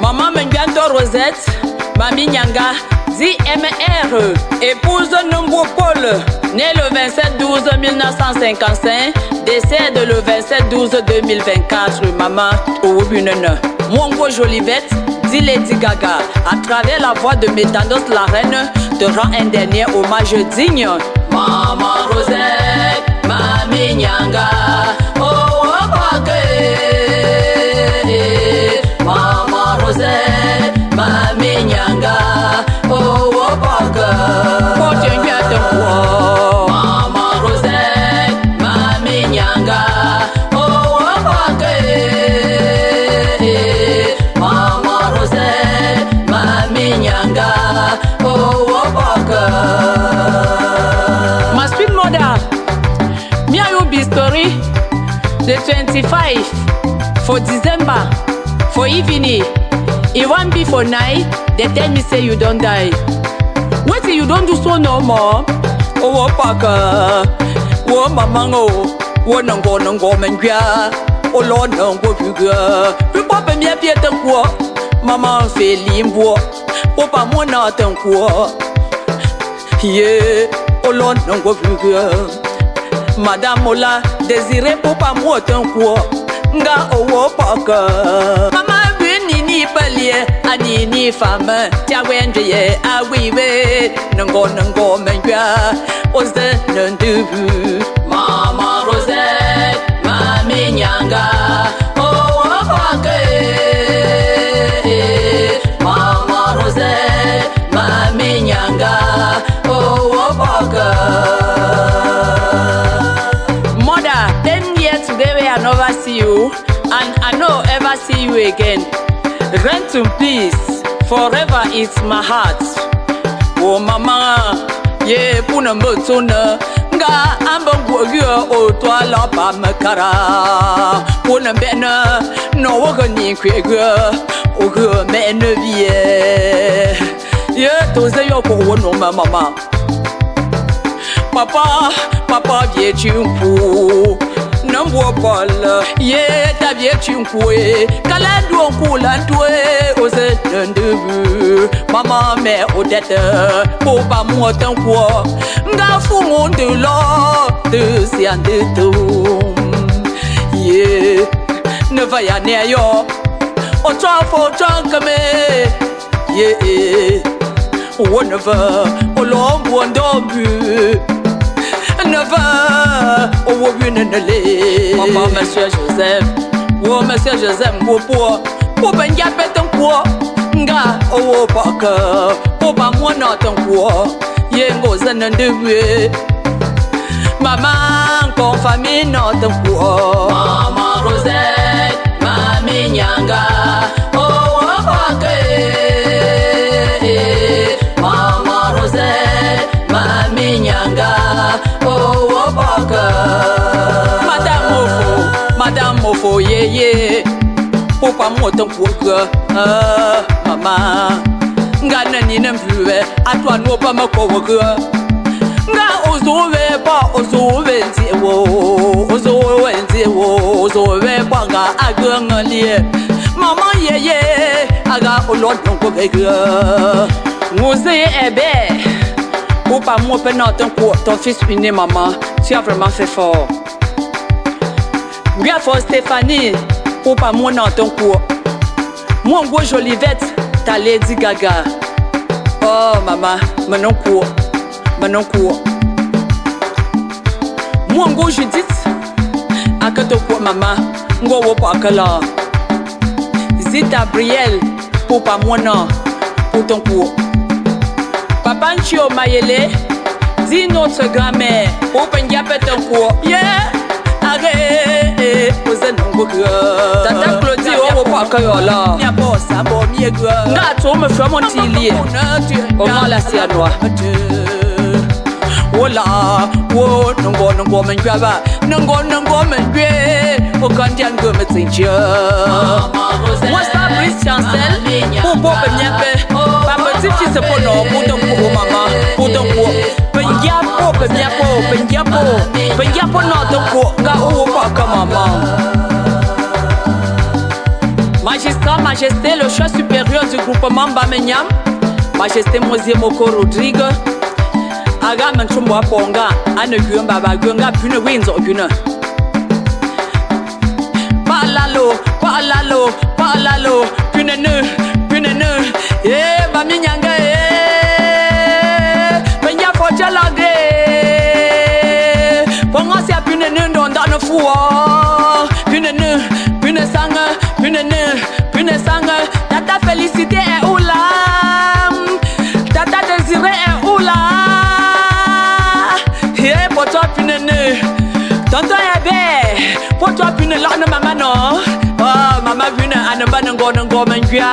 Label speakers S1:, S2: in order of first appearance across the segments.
S1: Maman Menguanto Rosette, Mami Nyanga, ZMR, épouse Nombo Paul, né le 27-12-1955, décède le 27-12-2024, Maman Ouubunene. Mongo Jolivette, dit Lady Gaga, à travers la voix de Métanos la reine, te rend un dernier hommage digne. Maman Rosette, Mami Nyanga, oh, oh, Maman Rosette, Mami Nyanga, oh, oh, Maman Rosette, Mami Nyanga, oh, oh, Maman Rosette, Mami Nyanga, oh, oh, my sweet mother, me and you be story, the 25 for December. For evening, it won't be for night. They tell me say you don't die. Wait till you don't do so no more. Oh, paka, oh mama, oh nango mengia, oh Lord nango fuga. Papa me appear to go. Mama fait limbo. Papa mona tanko. Yeah, oh Lord nango fuga. Madame Ola désiré papa moi tanko. Nga owo paka mama bini ni palie ani ni femme tia wende ye awiwe nango menga oze nandubu Mama Rosette Mami Nyanga owo paka Mama Rosette Mami Nyanga owo paka. Mother, 10 years today I never see you, and I know ever see you again. Rest in peace, forever it's my heart. Oh mama, ye puna mbotuna, nga ambangu o toa la pa makara. Puna bena, no wagani kwega, o go me nevie. Ye toze yo ko wono mama. Papa vie chimpu Nambo Paul Ye ta vie chimpu Kalando onkulandwe Ose nendebu Mama me odette Popa mouatan kwa Nga fungon de la De sian de tom Ye Ne vaya ne yo O trafo trankame Ye Woneva O lombo ndobu Neva, oh, Maman, Monsieur Joseph, oh, Monsieur Joseph, pour ben yapet ton quoi, nga, oh, paka, pour pas moi not ton quoi, yengo zen and de Maman, con famille not ton quoi, Maman Rosette, Mami Nyanga, oh, paka, Maman Rosette, Mami Nyanga. Madame Mofo, ye, Papa Moton Poker, Mama, Gana Nina Vue, à toi, no pas ma cover. Nga Ozove, pas Ozove, Ozove, Panga, Agangalie, Maman, ye, Aga, oh Lord, don't go bigger. Mosé est bête. Papa, moi, ton fils unique, maman, tu as vraiment fait fort. Bien fort, Stéphanie, papa, moi, dans ton cours. Moi, en gros, Jolivette, ta Lady Gaga. Oh, maman, maintenant cours. Moi, en gros, Judith, à que ton cours, maman, ngo pas que là. Zita Brielle, papa, moi, non, pour ton cours. Papa Nchio Mayele, dit notre grand-mère, open yapet un cours. Yeah, arrête, posez non Tata Claudie, oh, pas que là. Y'a pas ça, bon, mieux que. N'a-t-on me fait mon tilier? On va la sianois. Oh là, oh, non, menguava, non, mengue, au candian gomme tinja. Moi, ça, Brice Chancel, pour Bob Niape, pas petit fils pour nous, pour ton cours, maman, pour ton cours. Penyapo, non, ton cours, car au pas comme maman. Magistrat, majesté, le le choix supérieur du groupement Bamenyam, Majesté Mosie Moko Rodrigue, Aga Manchumbo Ponga, Anne Gumba Bagunga, Pune Winds or Guna. Palalo, palalo, palalo, Pune, eh, Baminyanga, eh, Penya for Jalade, Pongasia Pune, don't down four, Pune Sanga, Pune Sanga, Tata Félicité est où là? Tata Désiré est où là? Eh, pour toi, Pune, Tonton Ebe, pour toi, Pune, là, maman, non? Oh, maman, Pune, Anambanango, Manguia.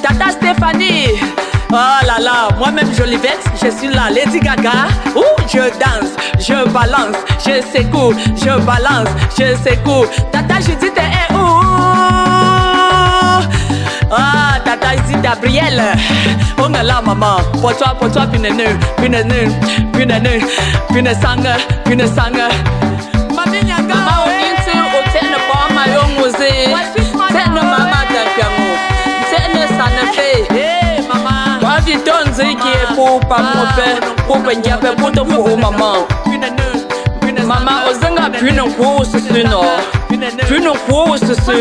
S1: Tata Stéphanie, oh là là, moi-même je l'ivette, je suis là, Lady Gaga. Ouh, je danse, je balance, je secoue, je balance, je secoue. Tata Judith est où? Ah, Tata Judith Gabrielle. On est là, maman. Pour toi, Pune Sanga. Mami Nyanga, maman, on est au terre, pas ma young musée. C'est nos mamans d'Apiamo. C'est nos sanafé. Eh, maman. Pas du ton, c'est qui est pour pas mon père. Pour Benyape, pour ton pour maman. Maman, Ozanga, Pune Kwo, c'est ce nom. Pune Kwo, c'est ce.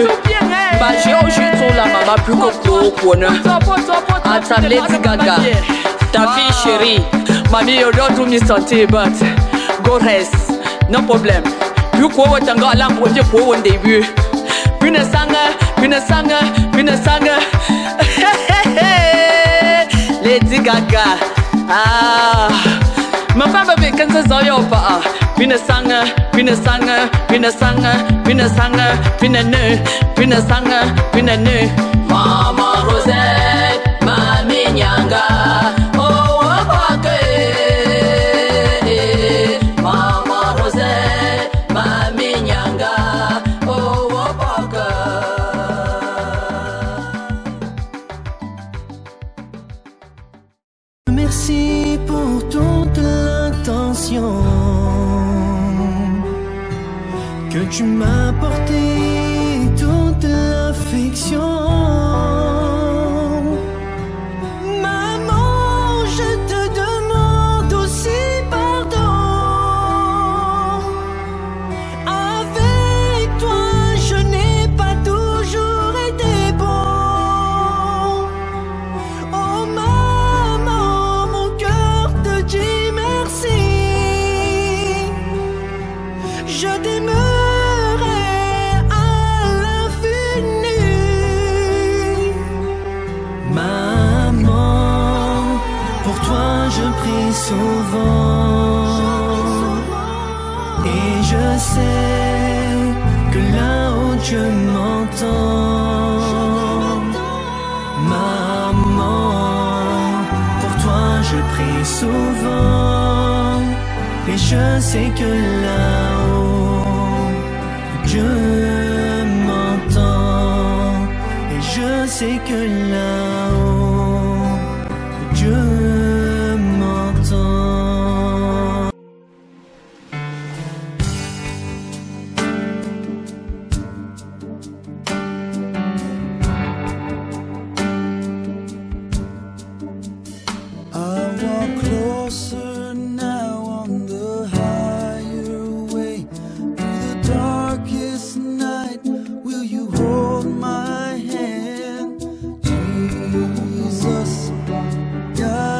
S1: Bah, j'ai aujourd'hui la maman, plus que Kwo, à ta Lady Gaga. Ta fille chérie. Mamie, you don't do me something, but go rest. No problem. You Kwo, what I'm going to do for one debut. Pune Sanga. Lady Gaga. Ah. Ma femme veut qu'elle se soit pas. Pune Sanga. Mama Rosette, Mami Nyanga. Oh, okay. Mama Rosette, Mami Nyanga. Oh, okay.
S2: Merci pour toute l'attention que tu m'as porté, toute l'affection. Maman, je te demande aussi pardon. Avec toi, je n'ai pas toujours été bon. Oh maman, mon cœur te dit merci. Je t'aimerai à l'infini. Maman, pour toi je prie souvent. Et je sais que là-haut Dieu m'entend. Maman, pour toi je prie souvent. Et je sais que là-haut Dieu m'entend. Et je sais que là-haut Dieu m'entend.
S3: I walk closer now on the higher way. Through the darkest night, will you hold my hand? Jesus, God.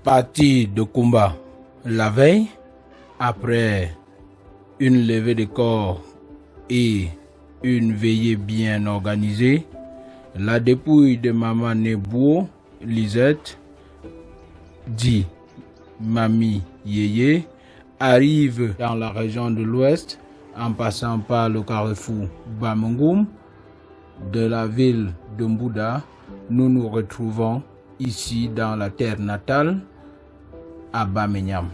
S4: partie de combat la veille, après une levée de corps et une veillée bien organisée, la dépouille de maman Nebou, Lisette, dit Mamie Yeye, arrive dans la région de l'Ouest en passant par le carrefour Bamangoum de la ville de Mbouda. Nous nous retrouvons ici dans la terre natale à Bamenyam.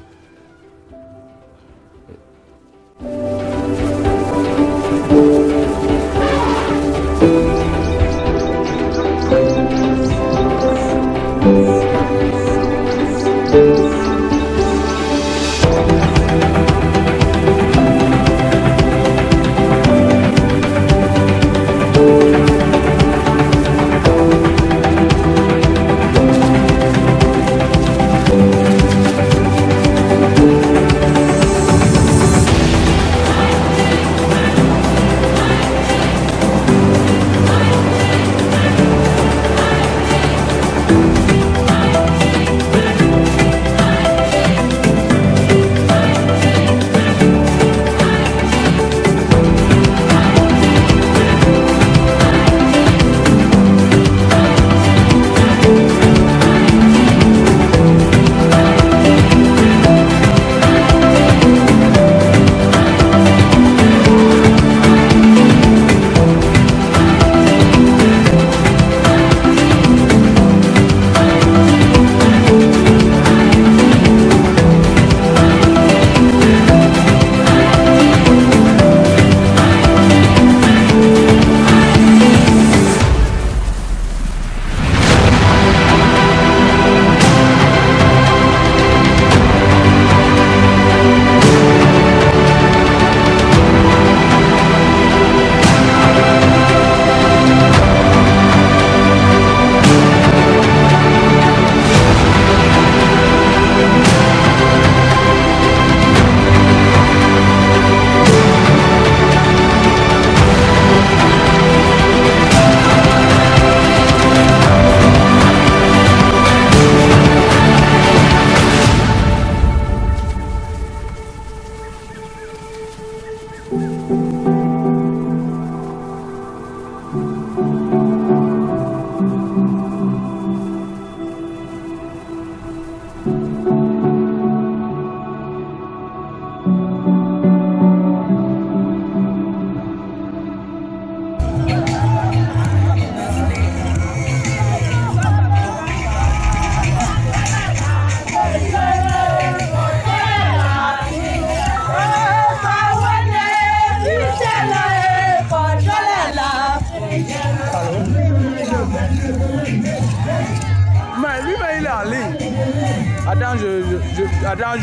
S5: Attends,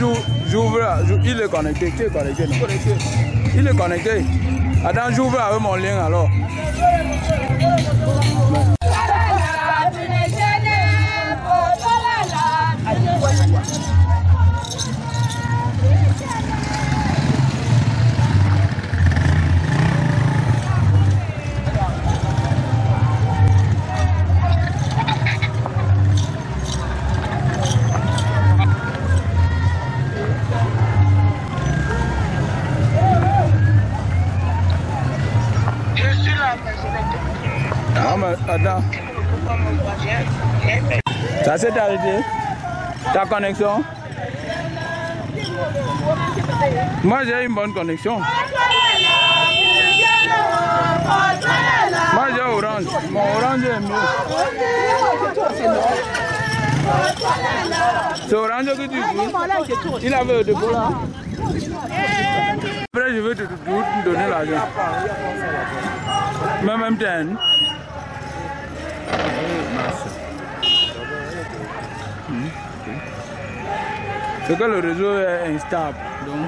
S5: j'ouvre, il est connecté, tu es connecté, non? Il est connecté. Attends, j'ouvre avec mon lien alors. Attends. Ça s'est arrêté? Ta connexion? Moi j'ai une bonne connexion. Moi j'ai Orange. Mon Orange est mieux. C'est Orange que tu dis? Il avait le dépôt là. Après je vais te donner l'argent. Même temps. C'est que le réseau est instable, donc.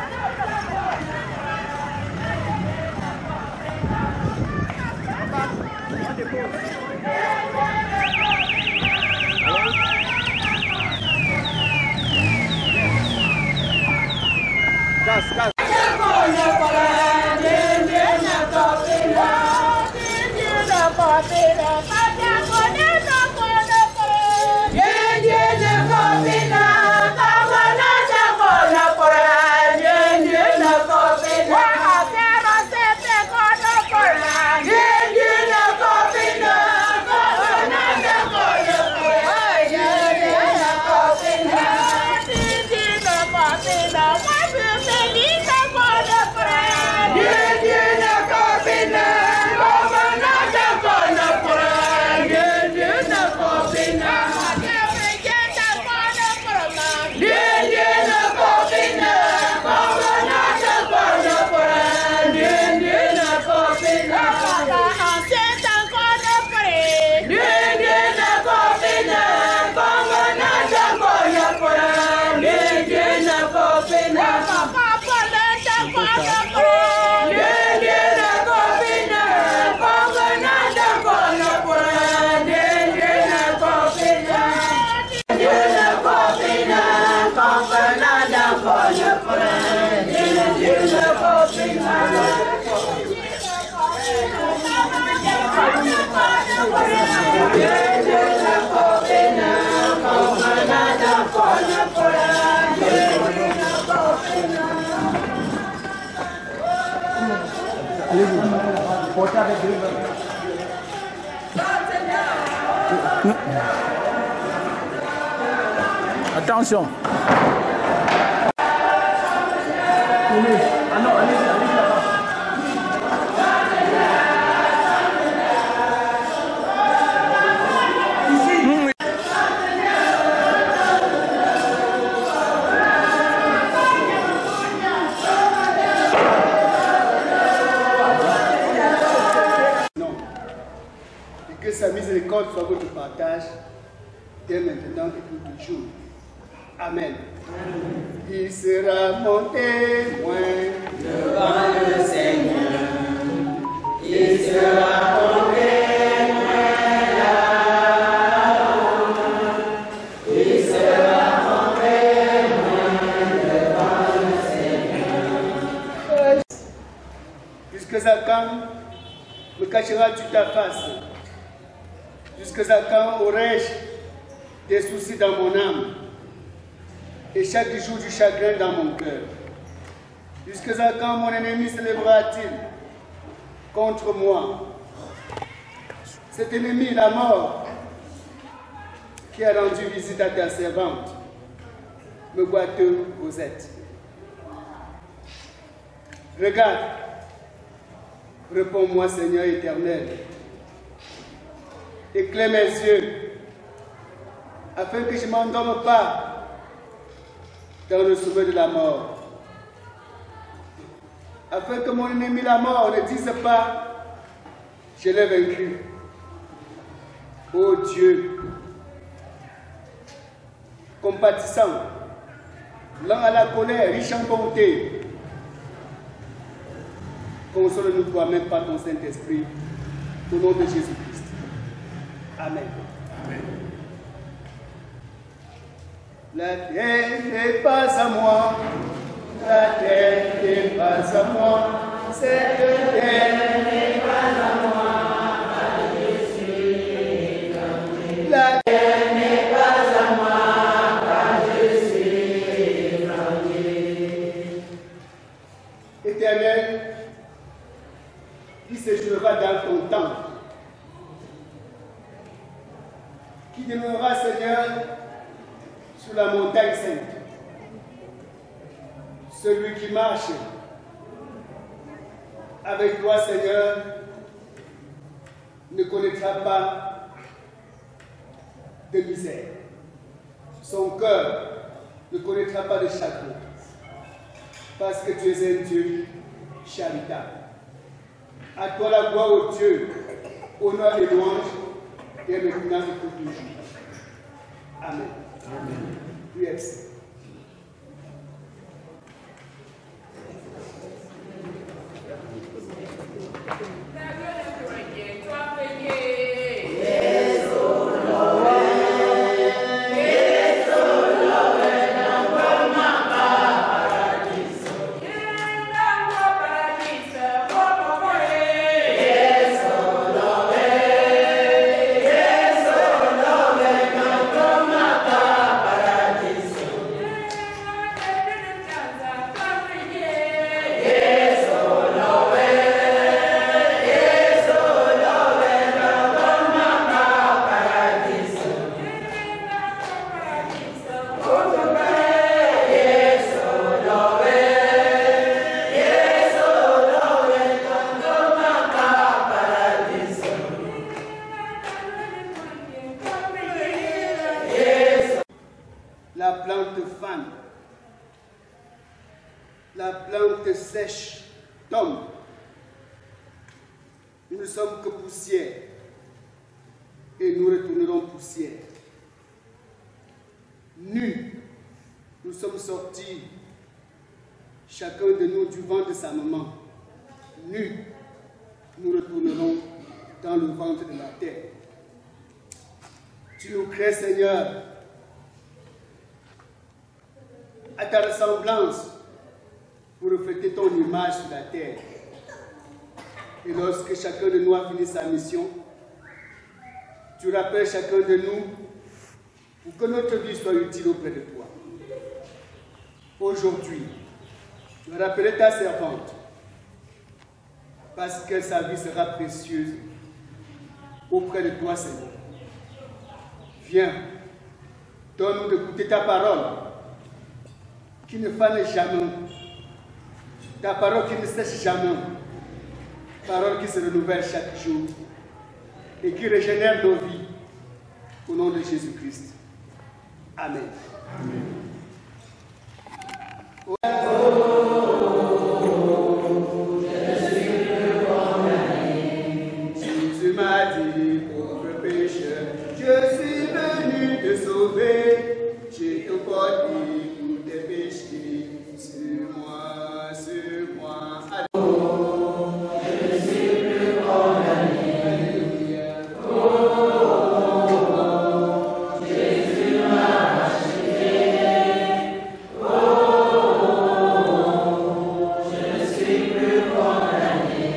S5: Attention.
S6: Que sa miséricorde soit votre partage dès maintenant et pour toujours. Amen. Il sera mon témoin devant le Seigneur. Il sera mon témoin là-haut. Il sera mon témoin devant le Seigneur. Jusqu'à quand me cacheras-tu ta face? Jusqu'à quand aurais-je des soucis dans mon âme et chaque jour du chagrin dans mon cœur? Jusqu'à quand mon ennemi se lèvera-t-il contre moi? Cet ennemi, la mort, qui a rendu visite à ta servante, me boiteux Cosette. Regarde, réponds-moi, Seigneur éternel. Éclaire mes yeux, afin que je ne m'endorme pas dans le sommeil de la mort. Afin que mon ennemi la mort ne dise pas, je l'ai vaincu. Ô Dieu, compatissant, lent à la colère, riche en bonté, console-nous toi-même par ton Saint-Esprit, au nom de Jésus-Christ. Amen. Amen. La terre n'est pas à moi, la terre n'est pas à moi, cette terre n'est pas à moi, car je suis grandi. La terre n'est pas à moi, car je suis grandi. Éternel, qui séjournera dans ton temps, qui demeurera, Seigneur, sur la montagne sainte. Celui qui marche avec toi, Seigneur, ne connaîtra pas de misère. Son cœur ne connaîtra pas de chagrin, parce que tu es un Dieu charitable. À toi la gloire, ô Dieu, honneur et louange, et maintenant et pour toujours. Amen. Amen. Yes. La plante sèche tombe. Nous ne sommes que poussière et nous retournerons poussière. Nus, nous sommes sortis, chacun de nous du ventre de sa maman. Nus, nous retournerons dans le ventre de la terre. Tu nous crées, Seigneur, à ta ressemblance, pour refléter ton image sur la terre. Et lorsque chacun de nous a fini sa mission, tu rappelles chacun de nous pour que notre vie soit utile auprès de toi. Aujourd'hui, tu as rappelé ta servante parce que sa vie sera précieuse auprès de toi, Seigneur. Viens, donne-nous d'écouter ta parole qui ne fane jamais, ta parole qui ne cesse jamais, parole qui se renouvelle chaque jour et qui régénère nos vies au nom de Jésus-Christ. Amen. Amen. Jésus m'a dit, pauvre pécheur, je suis venu te sauver. J'ai tout porté pour tes péchés. Sur moi, sur moi. Je suis plus condamné. Jésus m'a racheté. Je suis plus condamné.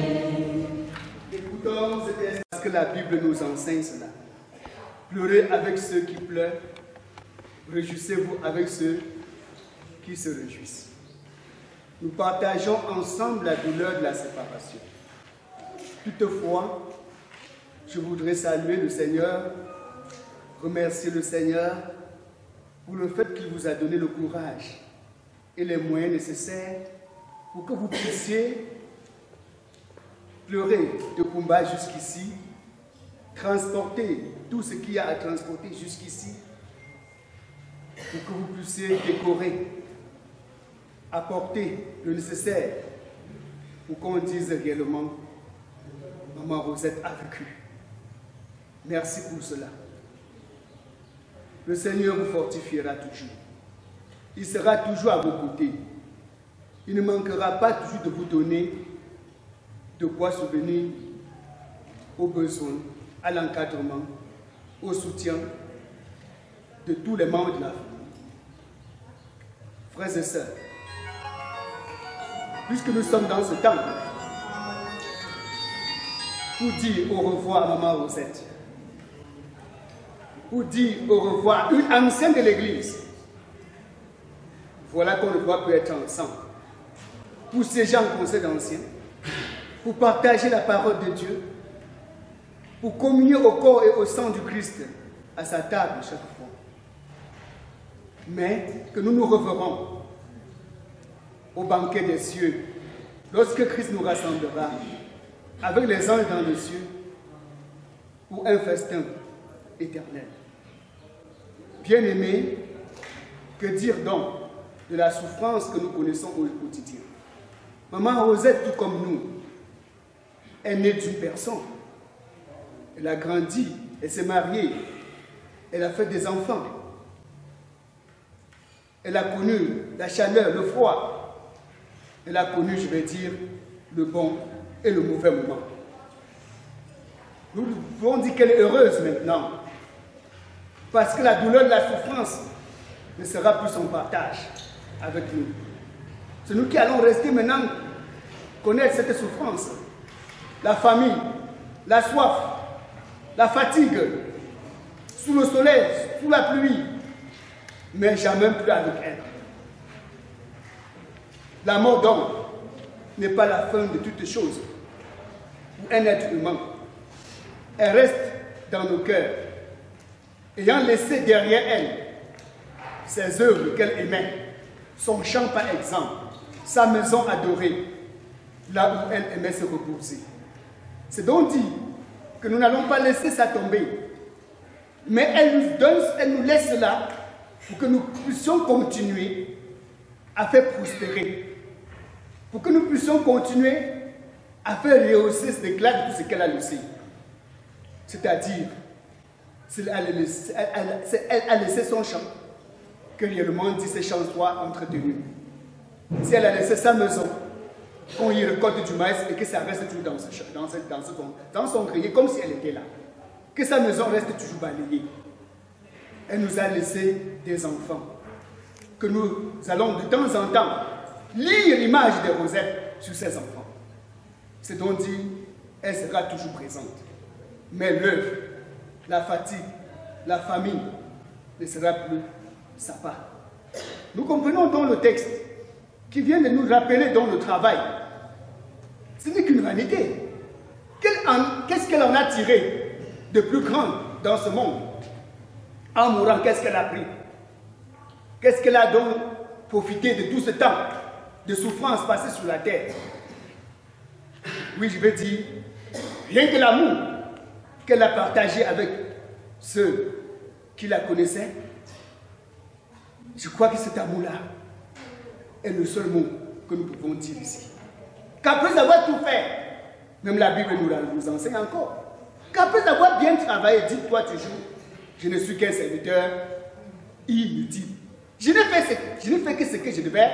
S6: Écoutons ce texte parce que la Bible nous enseigne cela. Pleurez avec ceux qui pleurent. Réjouissez-vous avec ceux qui se réjouissent. Nous partageons ensemble la douleur de la séparation. Toutefois, je voudrais saluer le Seigneur, remercier le Seigneur pour le fait qu'il vous a donné le courage et les moyens nécessaires pour que vous puissiez pleurer de combat jusqu'ici, transporter tout ce qu'il y a à transporter jusqu'ici, pour que vous puissiez décorer, apporter le nécessaire pour qu'on dise réellement « Maman Rosette a vécu ». Merci pour cela. Le Seigneur vous fortifiera toujours. Il sera toujours à vos côtés. Il ne manquera pas toujours de vous donner de quoi subvenir aux besoins, à l'encadrement, au soutien de tous les membres de la famille. Frères et sœurs, puisque nous sommes dans ce temps, pour dire au revoir à Maman Rosette, pour dire au revoir à une ancienne de l'Église, voilà qu'on ne doit plus être ensemble. Pour ces gens conseils d'anciens, pour partager la parole de Dieu, pour communier au corps et au sang du Christ à sa table chaque fois. Mais que nous nous reverrons au banquet des cieux, lorsque Christ nous rassemblera avec les anges dans les cieux pour un festin éternel. Bien-aimés, que dire donc de la souffrance que nous connaissons au quotidien? Maman Rosette, tout comme nous, est née d'une personne. Elle a grandi, elle s'est mariée, elle a fait des enfants. Elle a connu la chaleur, le froid. Elle a connu, je vais dire, le bon et le mauvais moment. Nous pouvons dire qu'elle est heureuse maintenant. Parce que la douleur de la souffrance ne sera plus son partage avec nous. C'est nous qui allons rester maintenant connaître cette souffrance. La famille, la soif, la fatigue, sous le soleil, sous la pluie, mais jamais plus avec elle. La mort donc n'est pas la fin de toutes choses pour un être humain. Elle reste dans nos cœurs, ayant laissé derrière elle ses œuvres qu'elle aimait, son chant par exemple, sa maison adorée, là où elle aimait se reposer. C'est donc dit que nous n'allons pas laisser ça tomber, mais elle nous laisse là pour que nous puissions continuer à faire prospérer, pour que nous puissions continuer à faire rehausser cet éclat de tout ce qu'elle a laissé. C'est-à-dire, elle a laissé son champ, que réellement dit ces champs soient entretenus. Si elle a laissé sa maison, qu'on y récolte du maïs et que ça reste toujours dans son grenier, comme si elle était là. Que sa maison reste toujours balayée. Elle nous a laissé des enfants, que nous allons de temps en temps lire l'image des rosettes sur ces enfants. C'est donc dit, elle sera toujours présente. Mais l'œuvre la fatigue, la famine ne sera plus sa part. Nous comprenons dans le texte qui vient de nous rappeler dans le travail. Ce n'est qu'une vanité. Qu'est-ce qu'elle en a tiré de plus grand dans ce monde? En mourant, qu'est-ce qu'elle a pris? Qu'est-ce qu'elle a donc profité de tout ce temps de souffrance passée sur la terre? Oui, je veux dire, rien que l'amour qu'elle a partagé avec ceux qui la connaissaient, je crois que cet amour-là est le seul mot que nous pouvons dire ici. Qu'après avoir tout fait, même la Bible nous enseigne encore, qu'après avoir bien travaillé, dis-toi toujours, je ne suis qu'un serviteur inutile. Je n'ai fait que ce que je devais.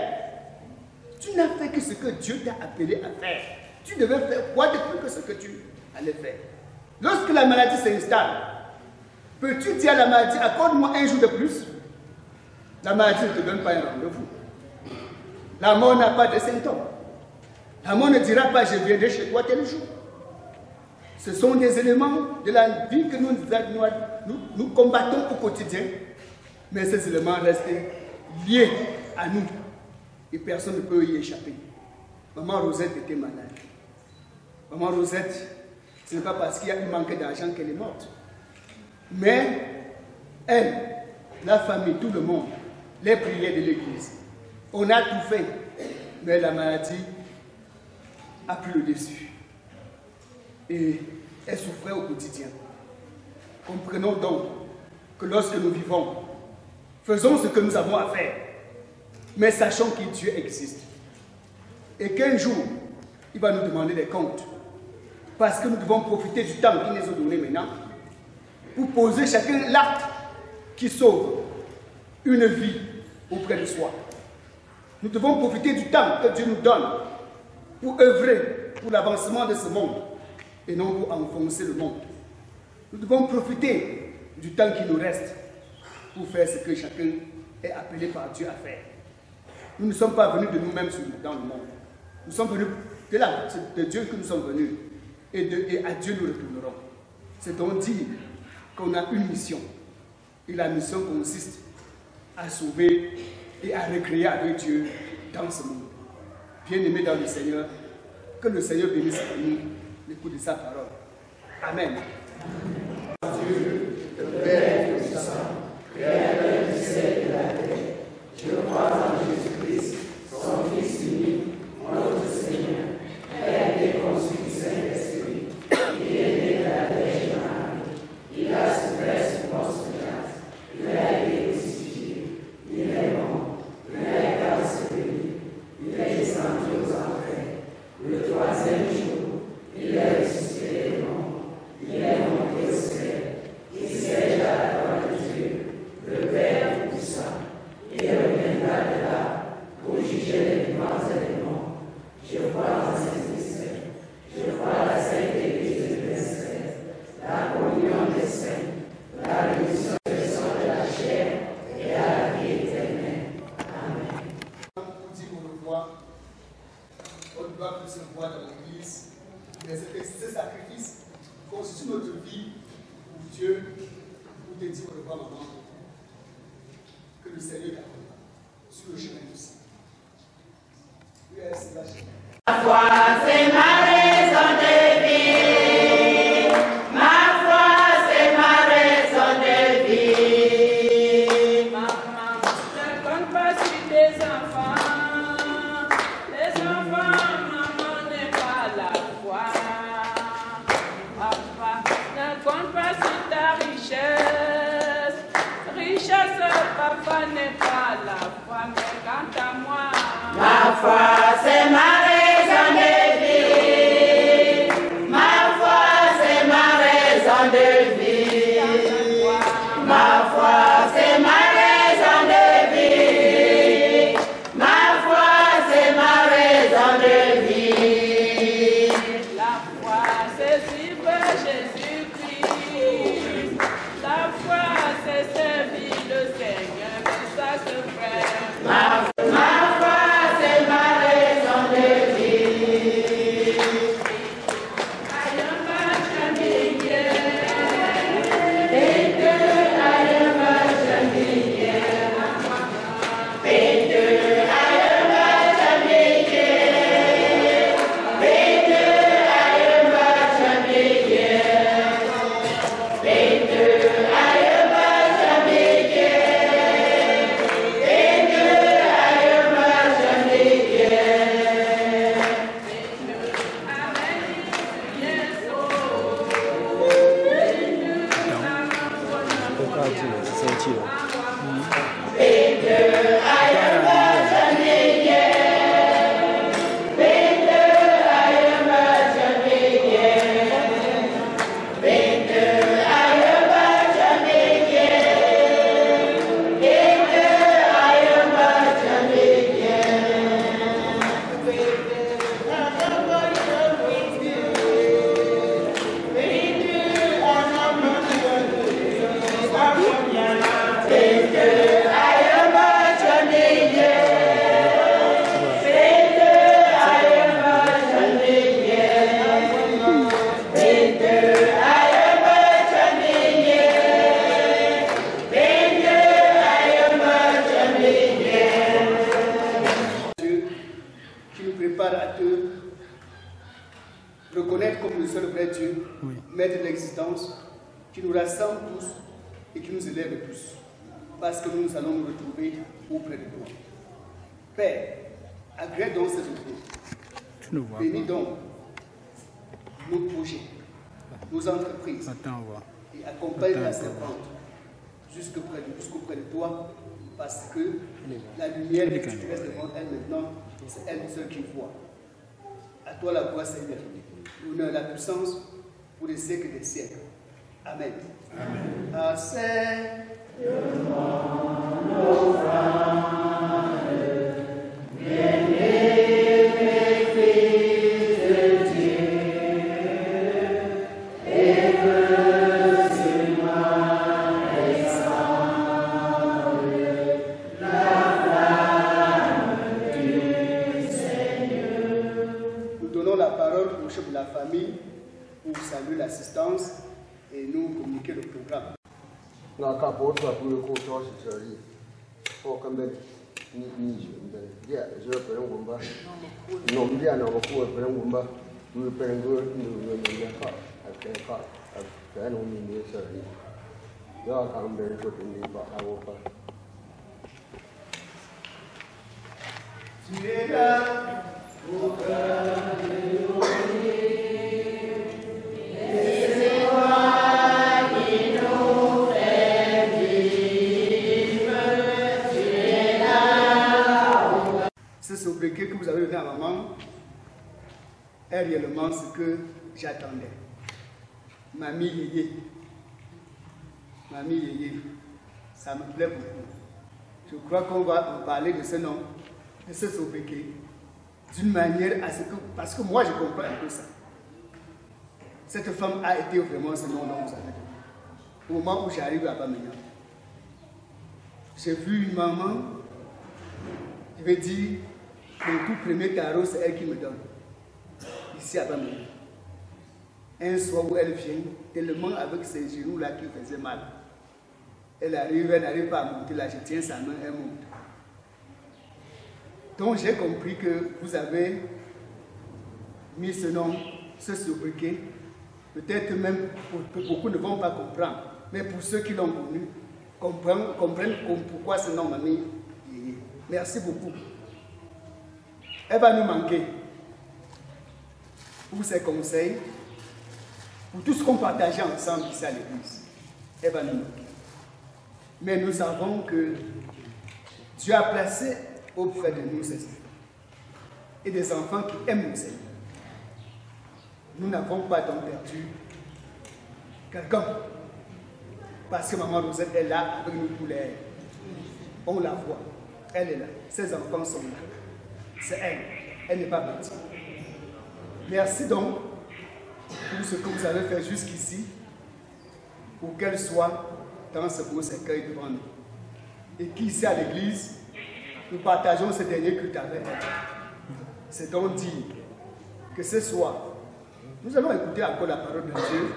S6: Tu n'as fait que ce que Dieu t'a appelé à faire. Tu devais faire quoi de plus que ce que tu allais faire? Lorsque la maladie s'installe, peux-tu dire à la maladie, accorde-moi un jour de plus? La maladie ne te donne pas un rendez-vous. La mort n'a pas de symptômes. La mort ne dira pas, je viendrai chez toi tel jour. Ce sont des éléments de la vie que nous combattons au quotidien. Mais ces éléments restent liés à nous. Et personne ne peut y échapper. Maman Rosette était malade. Maman Rosette, ce n'est pas parce qu'il y a eu manque d'argent qu'elle est morte. Mais elle, la famille, tout le monde, les prières de l'église, on a tout fait. Mais la maladie a pris le dessus. Et elle souffrait au quotidien. Comprenons donc que lorsque nous vivons, faisons ce que nous avons à faire, mais sachons que Dieu existe. Et qu'un jour, il va nous demander des comptes. Parce que nous devons profiter du temps qu'il nous a donné maintenant pour poser chacun l'acte qui sauve une vie auprès de soi. Nous devons profiter du temps que Dieu nous donne pour œuvrer pour l'avancement de ce monde et non pour enfoncer le monde. Nous devons profiter du temps qui nous reste pour faire ce que chacun est appelé par Dieu à faire. Nous ne sommes pas venus de nous-mêmes dans le monde. Nous sommes venus de là, c'est de Dieu que nous sommes venus. Et à Dieu nous retournerons. C'est donc dire qu'on a une mission. Et la mission consiste à sauver et à recréer avec Dieu dans ce monde. Bien-aimés dans le Seigneur, que le Seigneur bénisse à nous l'écoute de sa parole. Amen. Dieu, le Père Tout-Puissant, Créateur du ciel et de la terre, je crois en Jésus-Christ, son Fils unique, notre Seigneur, Père et conçu du Saint-Esprit, qui est né de la Vierge Marie. Il a souffert sous Ponce Pilate, il a été crucifié, il est mort, il a été enseveli, il est descendu aux enfers. Le troisième jour, il est ressuscité des morts, il est monté au ciel, il siège à la droite de Dieu, le Père Tout-Puissant. Il reviendra de là pour juger les vivants et les morts. Je crois en Saint-Esprit, je crois à la Sainte Église universelle, la communion des saints, la rémission des sang de la chair et à la vie éternelle. Amen. Pour dire qu'on le voit, on ne doit plus se voir dans l'Église, mais ce sacrifice constitue notre vie pour Dieu, pour te dire qu'on le voit, maman. Que le Seigneur t'accompagne sur le chemin du ciel. Oui, c'est la chemin.
S7: Ma foi, c'est ma raison de vie. Ma foi, c'est ma raison de vie.
S1: Maman, ne compte pas sur tes enfants. Les enfants, maman n'est pas la foi. Papa, ne compte pas sur ta richesse. Richesse, papa n'est pas la foi, mais quant à moi,
S7: Ma foi, c'est ma raison de vie. Ma foi, c'est ma raison de vie. Ma foi, c'est ma raison de vie. Ma foi, c'est ma raison de vie.
S1: la foi, c'est suivre Jésus-Christ. La foi, c'est servir le Seigneur, c'est ça que fait.
S7: Ma foi, c'est ma raison de vie.
S1: I am a champion.
S6: Reconnaître comme le seul vrai Dieu, maître de l'existence, qui nous rassemble tous et qui nous élève tous, parce que nous allons nous retrouver auprès de toi. Père, agrée donc ces offres. Bénis donc nos projets, nos entreprises, et accompagne la servante jusqu'auprès de toi, parce que la lumière que tu restes devant elle maintenant, c'est elle seule qui voit. À toi la gloire, Seigneur, l'honneur et la puissance pour les siècles des siècles. Amen. Amen. De la famille pour saluer l'assistance et nous communiquer le programme. Tu es là au cœur de nos vies. Ce sobriquet que vous avez donné à maman est réellement ce que j'attendais. Mamie Yéyé. Mamie Yéyé. Ça me plaît beaucoup. Je crois qu'on va en parler de ce nom, de ce sobriquet, d'une manière à ce que... Parce que moi, je comprends un peu ça. Cette femme a été vraiment ce nom dont vous avez donné. Au moment où j'arrive à Bamena, j'ai vu une maman, je vais dire, le tout premier tarot, c'est elle qui me donne. Ici à Bamena. Un soir où elle vient, tellement avec ses genoux là qui faisaient mal. Elle n'arrive pas à monter là, je tiens sa main, elle monte. Donc j'ai compris que vous avez mis ce nom, ce sobriquet. Peut-être même que beaucoup ne vont pas comprendre, mais pour ceux qui l'ont connu, comprennent pourquoi ce nom m'a mis. Merci beaucoup. Elle va nous manquer pour ses conseils, pour tout ce qu'on partageait ensemble ici à l'église. Elle va nous manquer. Mais nous savons que Dieu a placé auprès de nous ces enfants et des enfants qui aiment le Seigneur. Nous n'avons pas donc perdu quelqu'un. Parce que maman Rosette est là avec nous tous les... On la voit. Elle est là. Ses enfants sont là. C'est elle. Elle n'est pas partie. Merci donc pour ce que vous avez fait jusqu'ici, pour qu'elle soit dans ce beau cercueil devant nous. Et qu'ici à l'église, nous partageons ce dernier culte avec elle. C'est donc dire que ce soir, nous allons écouter encore la parole de Dieu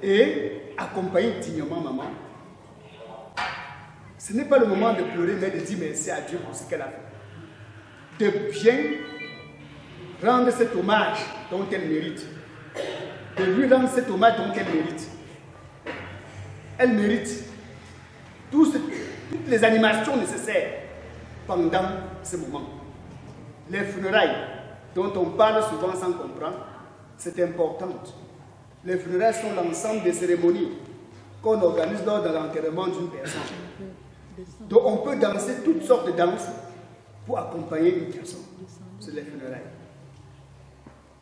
S6: et accompagner dignement maman. Ce n'est pas le moment de pleurer, mais de dire merci à Dieu pour ce qu'elle a fait. De bien rendre cet hommage dont elle mérite. De lui rendre cet hommage dont elle mérite. Elle mérite toutes les animations nécessaires pendant ce moment. Les funérailles dont on parle souvent sans comprendre, c'est important. Les funérailles sont l'ensemble des cérémonies qu'on organise lors de l'enterrement d'une personne. Donc on peut danser toutes sortes de danses pour accompagner une personne sur les funérailles.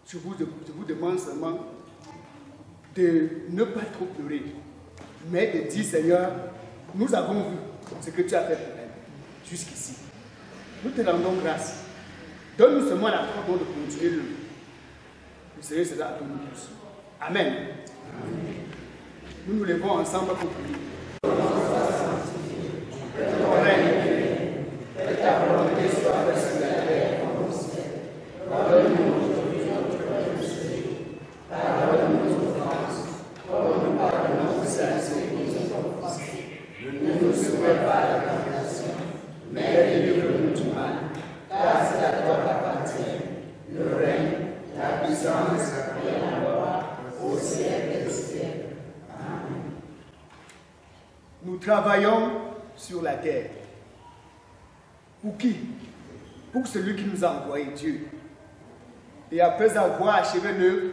S6: Je vous demande seulement de ne pas trop pleurer, mais de dire Seigneur, nous avons vu ce que tu as fait pour elle jusqu'ici. Nous te rendons grâce. Donne-nous seulement la foi de continuer le Seigneur sera à nous tous. Amen. Nous nous levons ensemble pour prier. Nous travaillons sur la terre. Pour qui? Pour celui qui nous a envoyé, Dieu. Et après avoir achevé l'œuvre,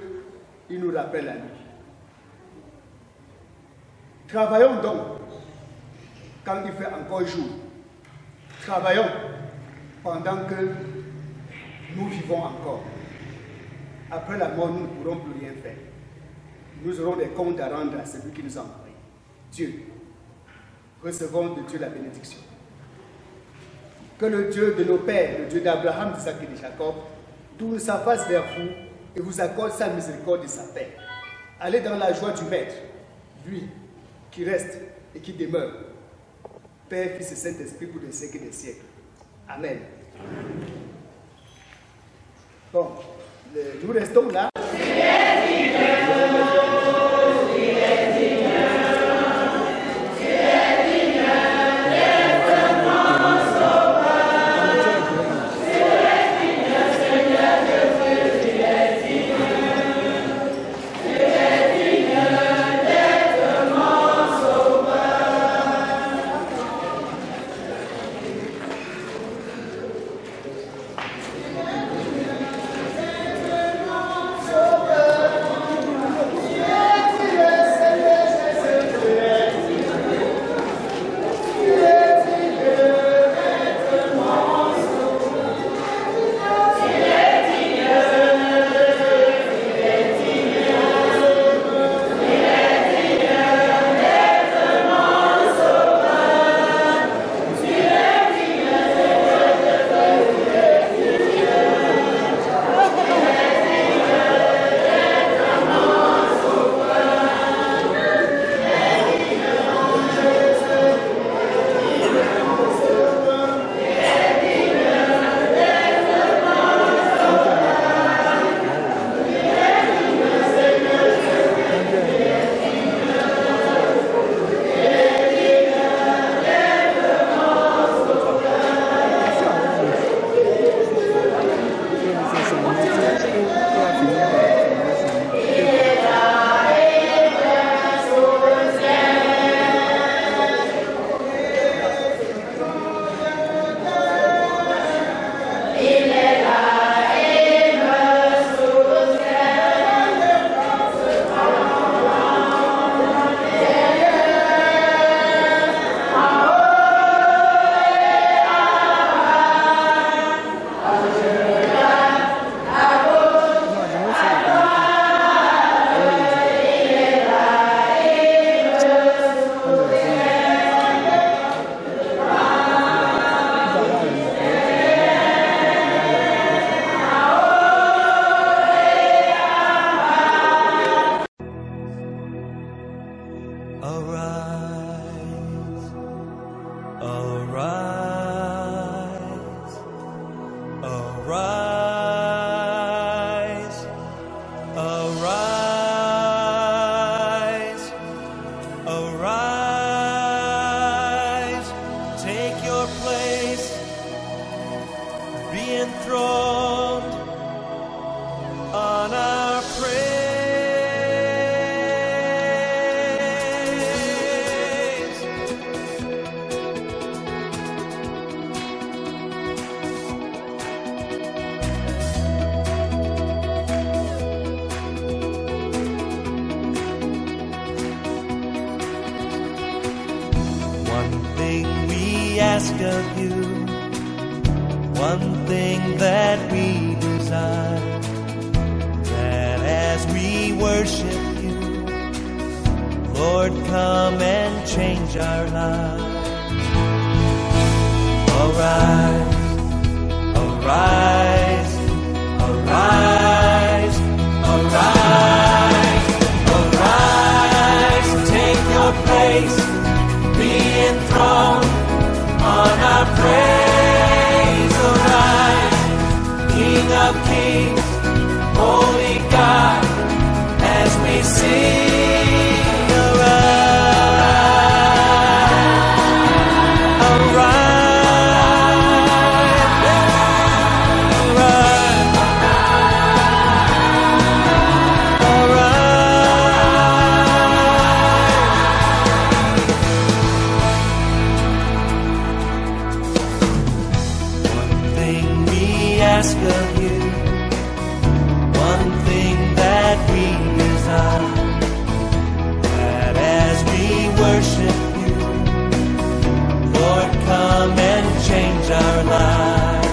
S6: il nous rappelle à nous. Travaillons donc quand il fait encore jour. Travaillons pendant que nous vivons encore. Après la mort, nous ne pourrons plus rien faire. Nous aurons des comptes à rendre à celui qui nous a envoyé. Dieu. Recevons de Dieu la bénédiction. Que le Dieu de nos pères, le Dieu d'Abraham, d'Isaac et de Jacob, tourne sa face vers vous et vous accorde sa miséricorde et sa paix. Allez dans la joie du Maître, lui qui reste et qui demeure. Père, Fils et Saint-Esprit pour des siècles et des siècles. Amen. Bon, nous restons là.
S3: ask of you, one thing that we desire, that as we worship you, Lord, come and change our lives. Arise, arise, arise, arise, arise, take your place, be enthroned on our praise. Arise, King of kings, Holy God, as we sing. Arise, ask of you, one thing that we desire, that as we worship you, Lord, come and change our lives.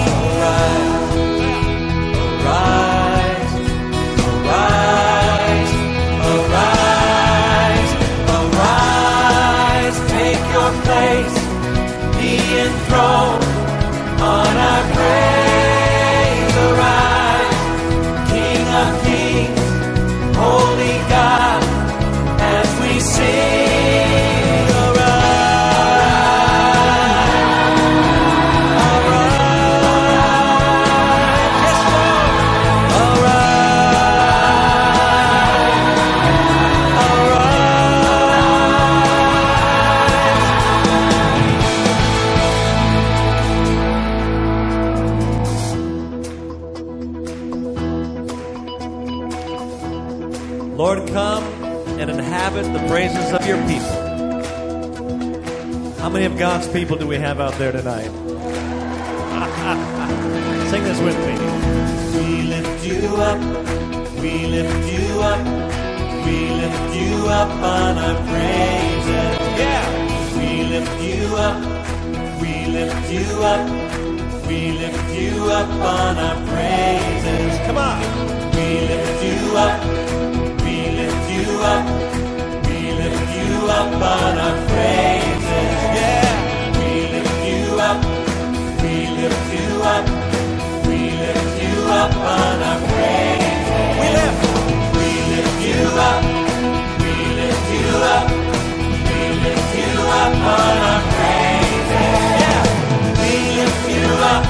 S3: So arise, arise, arise, arise, arise, take your place, be enthroned on our praise. Arise, King of kings, Holy God, as we sing. Arise, arise, yes Lord, Lord, come and inhabit the praises of your people. How many of God's people do we have out there tonight? Sing this with me. We lift you up, we lift you up, we lift you up on our praises. Yeah! We lift you up, we lift you up, we lift you up on our praises. Come on! We lift you up, we lift you up, we lift you up on our praises. Yeah! We lift you up, we lift you up, we lift you up on our praises. We lift you up, we lift you up, we lift you up on our praises. Yeah! We lift you up,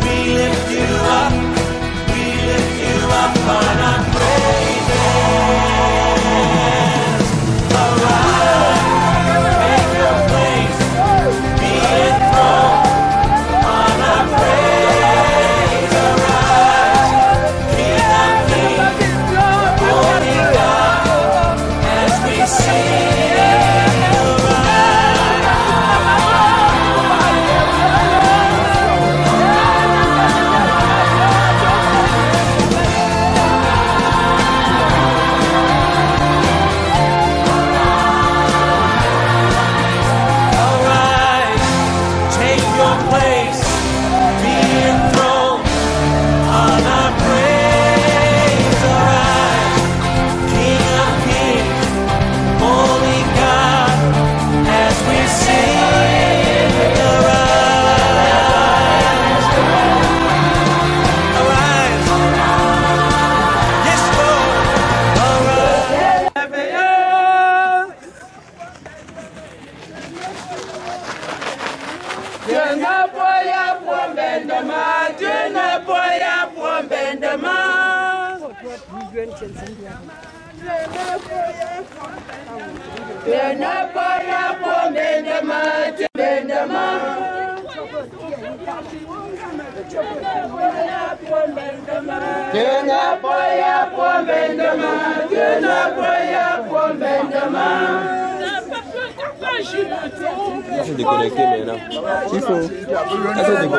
S3: we lift you up, we lift you up on our praises. Arise, take your place, be enthroned on our praise. Arise, King of kings, Holy God, as we sing.
S8: C'est déconnecté maintenant. Il faut. C'est déconnecté.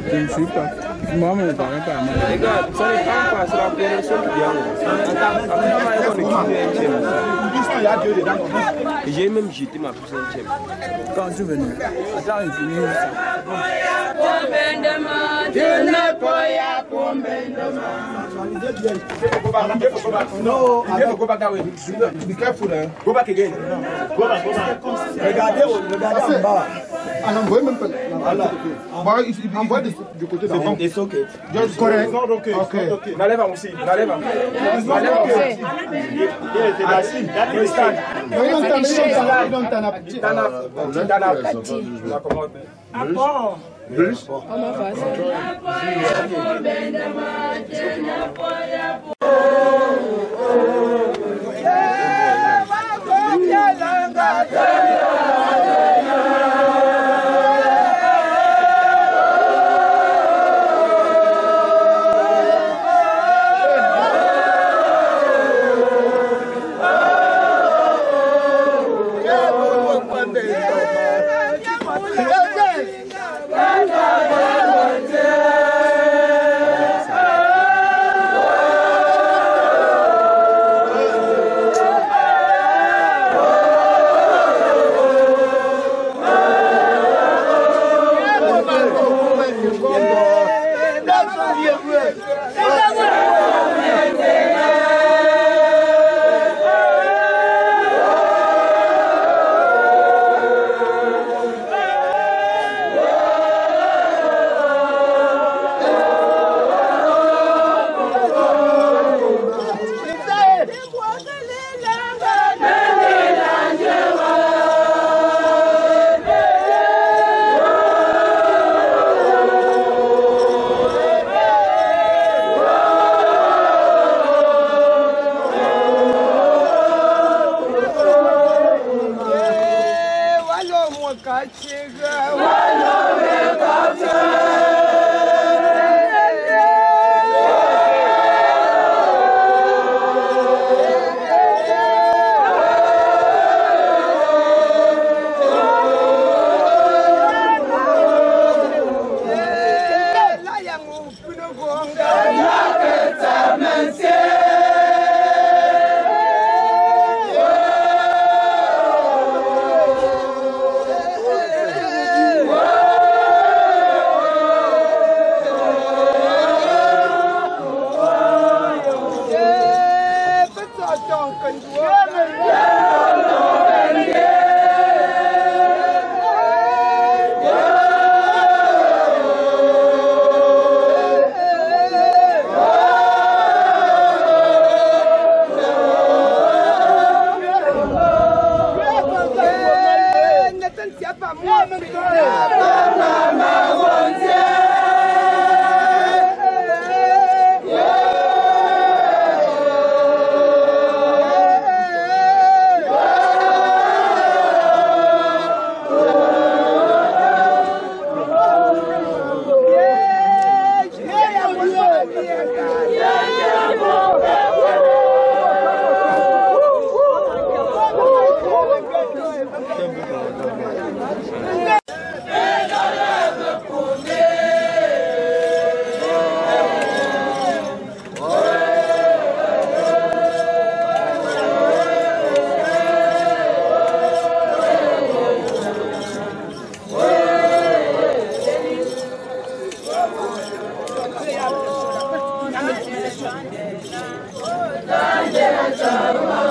S5: Je ne suis pas. Moi, mon parent, pas mal.
S8: Les gars, ça n'est pas sur la promotion qui vient. J'ai même jeté ma plus centième.
S5: Quand tu venais. Attends, il finit.
S9: No, go back that way. Be careful, eh? Go back again. Go back. Regardez en bas.
S10: On envoie même pas. On envoie du côté d'en haut.
S9: It's okay.
S10: Just correct.
S9: Okay. N'allez pas aussi. N'allez pas.
S7: Thank you.